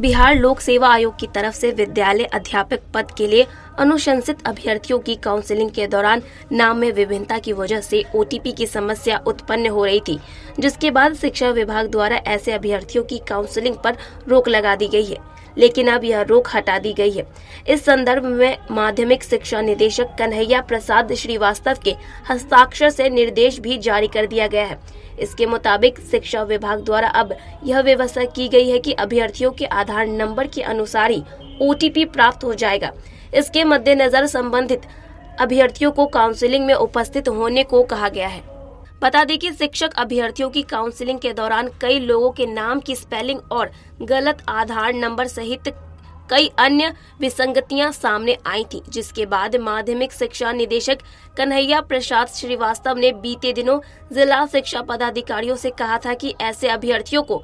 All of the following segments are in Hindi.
बिहार लोक सेवा आयोग की तरफ से विद्यालय अध्यापक पद के लिए अनुशंसित अभ्यर्थियों की काउंसलिंग के दौरान नाम में विभिन्नता की वजह से ओटीपी की समस्या उत्पन्न हो रही थी, जिसके बाद शिक्षा विभाग द्वारा ऐसे अभ्यर्थियों की काउंसलिंग पर रोक लगा दी गई है, लेकिन अब यह रोक हटा दी गई है। इस संदर्भ में माध्यमिक शिक्षा निदेशक कन्हैया प्रसाद श्रीवास्तव के हस्ताक्षर से निर्देश भी जारी कर दिया गया है। इसके मुताबिक शिक्षा विभाग द्वारा अब यह व्यवस्था की गई है कि अभ्यर्थियों के आधार नंबर के अनुसार ही ओटीपी प्राप्त हो जाएगा। इसके मद्देनजर संबंधित अभ्यर्थियों को काउंसलिंग में उपस्थित होने को कहा गया है। बता दें कि शिक्षक अभ्यर्थियों की काउंसलिंग के दौरान कई लोगों के नाम की स्पेलिंग और गलत आधार नंबर सहित कई अन्य विसंगतियां सामने आई थी, जिसके बाद माध्यमिक शिक्षा निदेशक कन्हैया प्रसाद श्रीवास्तव ने बीते दिनों जिला शिक्षा पदाधिकारियों से कहा था कि ऐसे अभ्यर्थियों को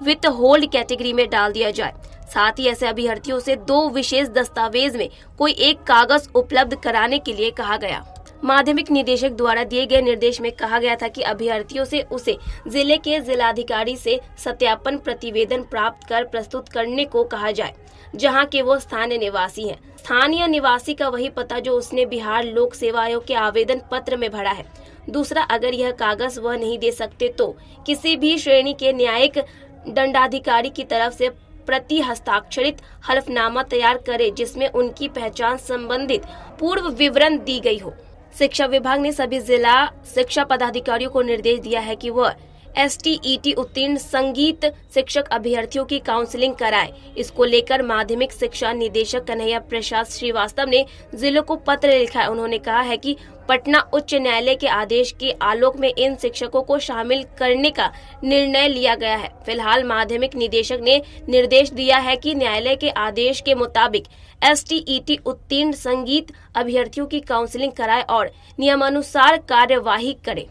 विथ होल्ड कैटेगरी में डाल दिया जाए। साथ ही ऐसे अभ्यर्थियों से 2 विशेष दस्तावेज में कोई एक कागज उपलब्ध कराने के लिए कहा गया। माध्यमिक निदेशक द्वारा दिए गए निर्देश में कहा गया था कि अभ्यर्थियों से उसे जिले के जिलाधिकारी से सत्यापन प्रतिवेदन प्राप्त कर प्रस्तुत करने को कहा जाए, जहां के वो स्थानीय निवासी हैं। स्थानीय निवासी का वही पता जो उसने बिहार लोक सेवा आयोग के आवेदन पत्र में भरा है। दूसरा, अगर यह कागज वह नहीं दे सकते तो किसी भी श्रेणी के न्यायिक दंडाधिकारी की तरफ से प्रति हस्ताक्षरित हलफनामा तैयार करे, जिसमें उनकी पहचान संबंधित पूर्व विवरण दी गई हो। शिक्षा विभाग ने सभी जिला शिक्षा पदाधिकारियों को निर्देश दिया है कि वह STET उत्तीर्ण संगीत शिक्षक अभ्यर्थियों की काउंसलिंग कराए। इसको लेकर माध्यमिक शिक्षा निदेशक कन्हैया प्रसाद श्रीवास्तव ने जिलों को पत्र लिखा है। उन्होंने कहा है कि पटना उच्च न्यायालय के आदेश के आलोक में इन शिक्षकों को शामिल करने का निर्णय लिया गया है। फिलहाल माध्यमिक निदेशक ने निर्देश दिया है कि न्यायालय के आदेश के मुताबिक STET उत्तीर्ण संगीत अभ्यर्थियों की काउंसलिंग कराए और नियमानुसार कार्यवाही करे।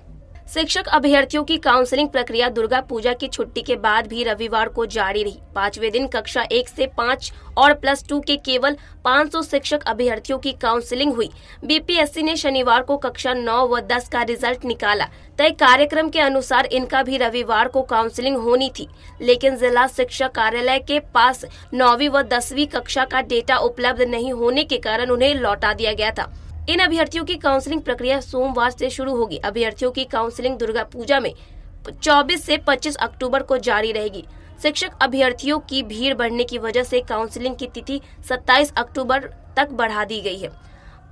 शिक्षक अभ्यर्थियों की काउंसलिंग प्रक्रिया दुर्गा पूजा की छुट्टी के बाद भी रविवार को जारी रही। 5वें दिन कक्षा 1 से 5 और +2 के केवल 500 शिक्षक अभ्यर्थियों की काउंसलिंग हुई। BPSC ने शनिवार को कक्षा 9 व 10 का रिजल्ट निकाला। तय कार्यक्रम के अनुसार इनका भी रविवार को काउंसलिंग होनी थी, लेकिन जिला शिक्षा कार्यालय के पास 9वीं व 10वीं कक्षा का डेटा उपलब्ध नहीं होने के कारण उन्हें लौटा दिया गया था। इन अभ्यर्थियों की काउंसलिंग प्रक्रिया सोमवार से शुरू होगी। अभ्यर्थियों की काउंसलिंग दुर्गा पूजा में 24 से 25 अक्टूबर को जारी रहेगी। शिक्षक अभ्यर्थियों की भीड़ बढ़ने की वजह से काउंसलिंग की तिथि 27 अक्टूबर तक बढ़ा दी गई है।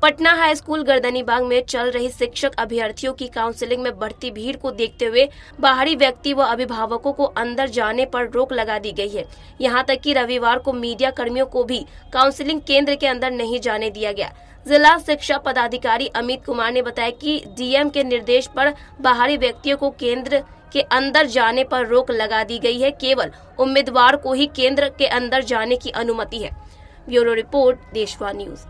पटना हाई स्कूल गर्दनीबाग में चल रही शिक्षक अभ्यर्थियों की काउंसलिंग में बढ़ती भीड़ को देखते हुए बाहरी व्यक्ति व अभिभावकों को अंदर जाने पर रोक लगा दी गई है। यहां तक कि रविवार को मीडिया कर्मियों को भी काउंसलिंग केंद्र के अंदर नहीं जाने दिया गया। जिला शिक्षा पदाधिकारी अमित कुमार ने बताया कि DM के निर्देश पर बाहरी व्यक्तियों को केंद्र के अंदर जाने पर रोक लगा दी गई है। केवल उम्मीदवार को ही केंद्र के अंदर जाने की अनुमति है। ब्यूरो रिपोर्ट, देशवा न्यूज।